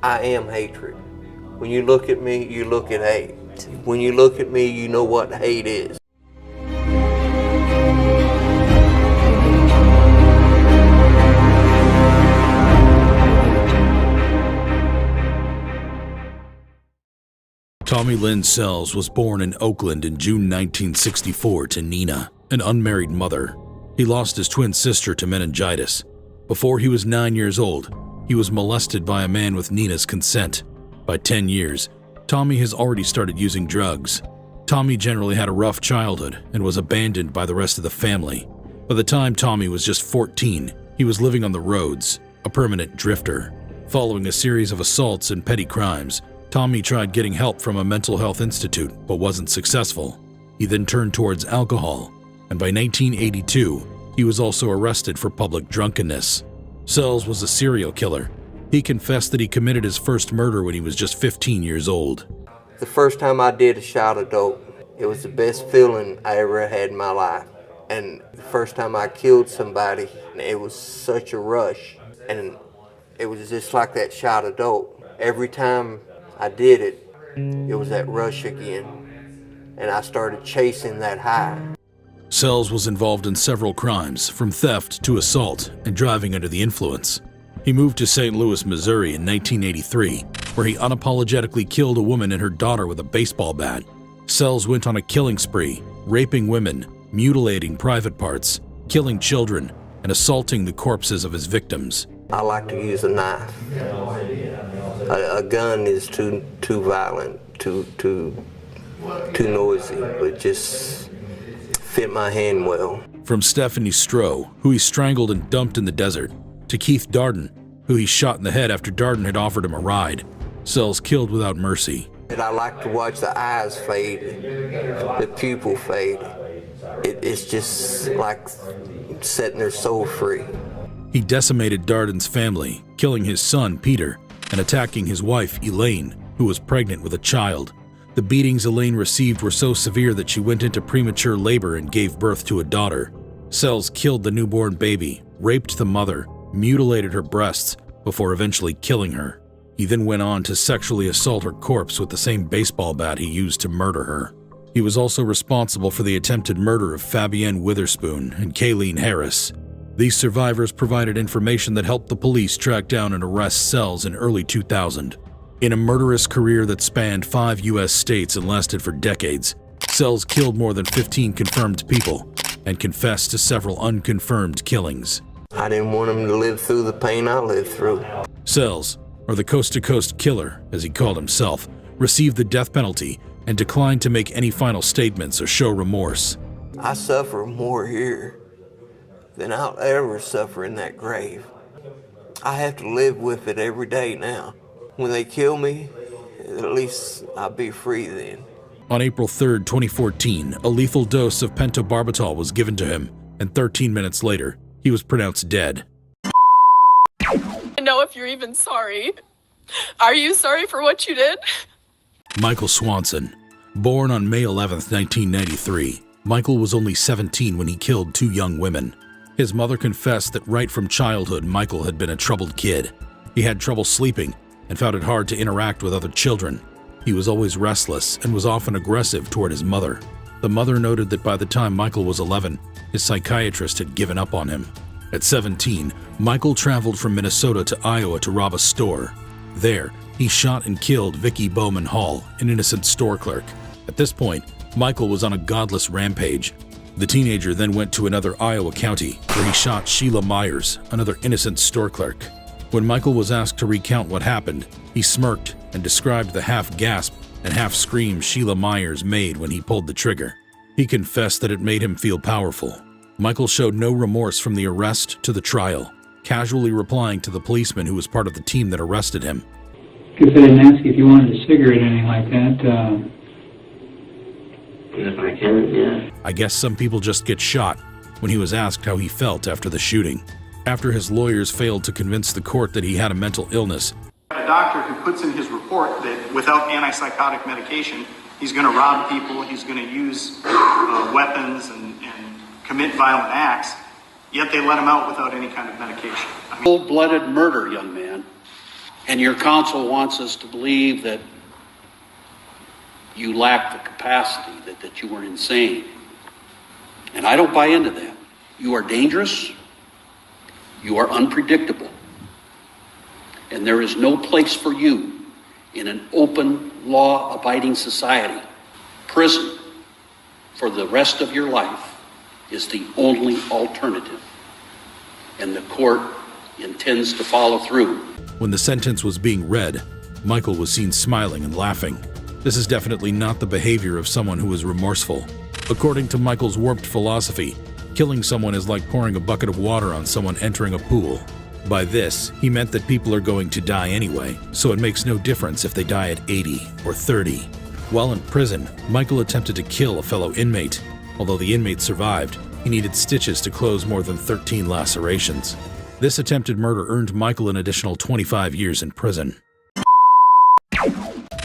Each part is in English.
I am hatred. When you look at me, you look at hate. When you look at me, you know what hate is. Tommy Lynn Sells was born in Oakland in June 1964 to Nina, an unmarried mother. He lost his twin sister to meningitis. Before he was 9 years old, he was molested by a man with Nina's consent. By 10 years, Tommy has already started using drugs. Tommy generally had a rough childhood and was abandoned by the rest of the family. By the time Tommy was just 14, he was living on the roads, a permanent drifter. Following a series of assaults and petty crimes, Tommy tried getting help from a mental health institute but wasn't successful. He then turned towards alcohol, and by 1982, he was also arrested for public drunkenness. Sells was a serial killer. He confessed that he committed his first murder when he was just 15 years old. The first time I did a shot of dope, it was the best feeling I ever had in my life. And the first time I killed somebody, it was such a rush. And it was just like that shot of dope. Every time I did it, it was that rush again, and I started chasing that high. Sells was involved in several crimes, from theft to assault and driving under the influence. He moved to St. Louis, Missouri in 1983, where he unapologetically killed a woman and her daughter with a baseball bat. Sells went on a killing spree, raping women, mutilating private parts, killing children, and assaulting the corpses of his victims. I like to use a knife. A gun is too violent, too noisy, but just fit my hand well. From Stephanie Stroh, who he strangled and dumped in the desert, to Keith Darden, who he shot in the head after Darden had offered him a ride, Sells killed without mercy. And I like to watch the eyes fade, the pupil fade. It's just like setting their soul free. He decimated Darden's family, killing his son, Peter, and attacking his wife, Elaine, who was pregnant with a child. The beatings Elaine received were so severe that she went into premature labor and gave birth to a daughter. Sells killed the newborn baby, raped the mother, mutilated her breasts, before eventually killing her. He then went on to sexually assault her corpse with the same baseball bat he used to murder her. He was also responsible for the attempted murder of Fabienne Witherspoon and Kayleen Harris. These survivors provided information that helped the police track down and arrest Sells in early 2000. In a murderous career that spanned 5 U.S. states and lasted for decades, Sells killed more than 15 confirmed people and confessed to several unconfirmed killings. I didn't want him to live through the pain I lived through. Sells, or the coast-to-coast killer, as he called himself, received the death penalty and declined to make any final statements or show remorse. I suffer more here than I'll ever suffer in that grave. I have to live with it every day now. When they kill me, at least I'll be free then. On April 3, 2014, a lethal dose of pentobarbital was given to him, and 13 minutes later, he was pronounced dead. I know if you're even sorry. Are you sorry for what you did? Michael Swanson. Born on May 11, 1993, Michael was only 17 when he killed 2 young women. His mother confessed that right from childhood, Michael had been a troubled kid. He had trouble sleeping and found it hard to interact with other children. He was always restless and was often aggressive toward his mother. The mother noted that by the time Michael was 11, his psychiatrist had given up on him. At 17, Michael traveled from Minnesota to Iowa to rob a store. There, he shot and killed Vicki Bowman Hall, an innocent store clerk. At this point, Michael was on a godless rampage. The teenager then went to another Iowa county, where he shot Sheila Myers, another innocent store clerk. When Michael was asked to recount what happened, he smirked and described the half-gasp and half-scream Sheila Myers made when he pulled the trigger. He confessed that it made him feel powerful. Michael showed no remorse from the arrest to the trial, casually replying to the policeman who was part of the team that arrested him. Because I didn't ask if you wanted a cigarette or anything like that. If I can, yeah. I guess some people just get shot, when he was asked how he felt after the shooting. After his lawyers failed to convince the court that he had a mental illness. A doctor who puts in his report that without antipsychotic medication, he's going to rob people, he's going to use weapons and commit violent acts, yet they let him out without any kind of medication. Cold-blooded murder, young man. And your counsel wants us to believe that you lack the capacity, that you were insane. And I don't buy into that. You are dangerous. You are unpredictable. And there is no place for you in an open, law-abiding society. Prison for the rest of your life is the only alternative. And the court intends to follow through. When the sentence was being read, Michael was seen smiling and laughing. This is definitely not the behavior of someone who is remorseful. According to Michael's warped philosophy, killing someone is like pouring a bucket of water on someone entering a pool. By this, he meant that people are going to die anyway, so it makes no difference if they die at 80 or 30. While in prison, Michael attempted to kill a fellow inmate. Although the inmate survived, he needed stitches to close more than 13 lacerations. This attempted murder earned Michael an additional 25 years in prison.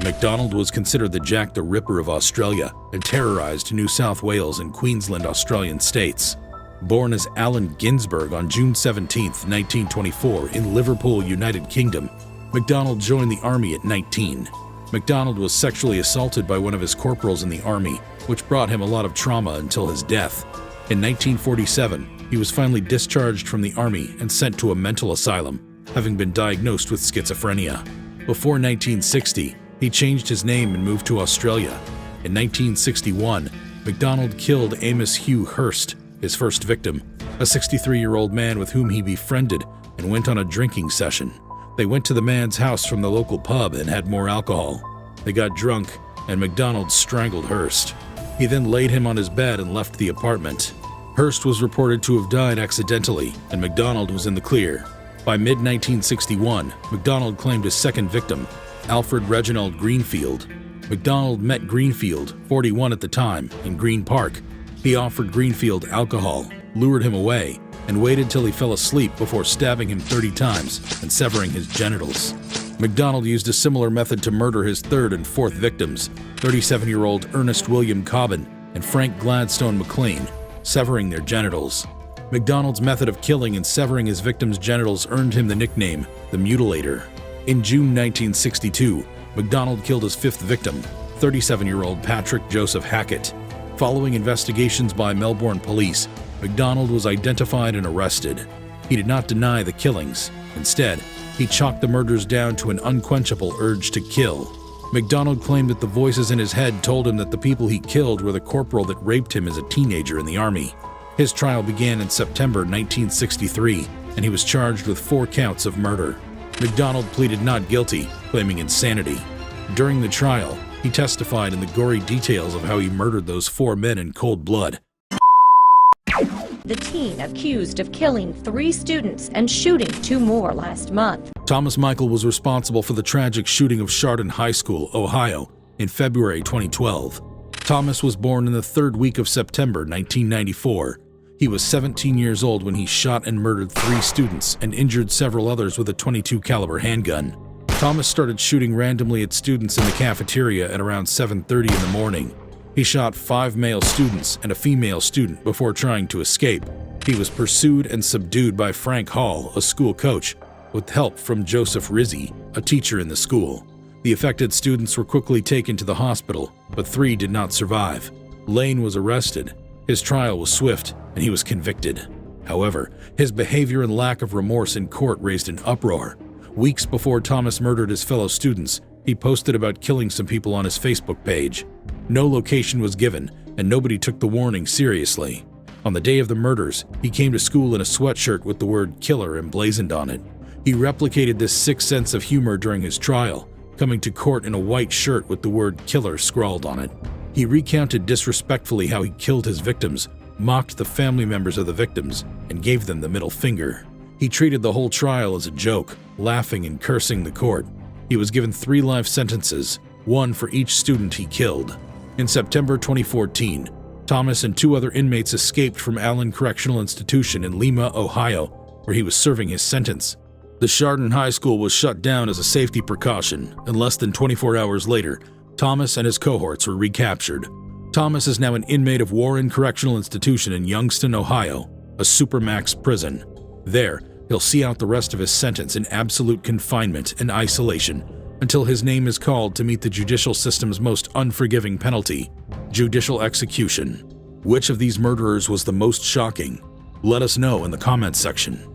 MacDonald was considered the Jack the Ripper of Australia and terrorized New South Wales and Queensland Australian states. Born as Allen Ginsberg on June 17, 1924 in Liverpool, United Kingdom, MacDonald joined the army at 19. MacDonald was sexually assaulted by one of his corporals in the army, which brought him a lot of trauma until his death. In 1947, he was finally discharged from the army and sent to a mental asylum, having been diagnosed with schizophrenia. Before 1960, he changed his name and moved to Australia. In 1961, MacDonald killed Amos Hugh Hurst, his first victim, a 63-year-old man with whom he befriended and went on a drinking session. They went to the man's house from the local pub and had more alcohol. They got drunk, and MacDonald strangled Hurst. He then laid him on his bed and left the apartment. Hurst was reported to have died accidentally, and MacDonald was in the clear. By mid-1961, MacDonald claimed his second victim, Alfred Reginald Greenfield. MacDonald met Greenfield, 41 at the time, in Green Park. He offered Greenfield alcohol, lured him away, and waited till he fell asleep before stabbing him 30 times and severing his genitals. MacDonald used a similar method to murder his third and fourth victims, 37-year-old Ernest William Cobbin and Frank Gladstone McLean, severing their genitals. MacDonald's method of killing and severing his victims' genitals earned him the nickname, the Mutilator. In June 1962, MacDonald killed his fifth victim, 37-year-old Patrick Joseph Hackett. Following investigations by Melbourne police, MacDonald was identified and arrested. He did not deny the killings. Instead, he chalked the murders down to an unquenchable urge to kill. MacDonald claimed that the voices in his head told him that the people he killed were the corporal that raped him as a teenager in the army. His trial began in September 1963, and he was charged with 4 counts of murder. MacDonald pleaded not guilty, claiming insanity. During the trial, he testified in the gory details of how he murdered those 4 men in cold blood. The teen accused of killing 3 students and shooting 2 more last month. Thomas Michael was responsible for the tragic shooting of Chardon High School, Ohio, in February 2012. Thomas was born in the 3rd week of September 1994. He was 17 years old when he shot and murdered 3 students and injured several others with a .22 caliber handgun. Thomas started shooting randomly at students in the cafeteria at around 7:30 in the morning. He shot 5 male students and a female student before trying to escape. He was pursued and subdued by Frank Hall, a school coach, with help from Joseph Rizzi, a teacher in the school. The affected students were quickly taken to the hospital, but 3 did not survive. Lane was arrested. His trial was swift, and he was convicted. However, his behavior and lack of remorse in court raised an uproar. Weeks before Thomas murdered his fellow students, he posted about killing some people on his Facebook page. No location was given, and nobody took the warning seriously. On the day of the murders, he came to school in a sweatshirt with the word killer emblazoned on it. He replicated this sick sense of humor during his trial, coming to court in a white shirt with the word killer scrawled on it. He recounted disrespectfully how he killed his victims, mocked the family members of the victims, and gave them the middle finger. He treated the whole trial as a joke, laughing and cursing the court. He was given 3 life sentences, 1 for each student he killed. In September 2014, Thomas and 2 other inmates escaped from Allen Correctional Institution in Lima, Ohio, where he was serving his sentence. The Chardon High School was shut down as a safety precaution, and less than 24 hours later, Thomas and his cohorts were recaptured. Thomas is now an inmate of Warren Correctional Institution in Youngstown, Ohio, a supermax prison. There, He'll see out the rest of his sentence in absolute confinement and isolation until his name is called to meet the judicial system's most unforgiving penalty, judicial execution. Which of these murderers was the most shocking? Let us know in the comments section.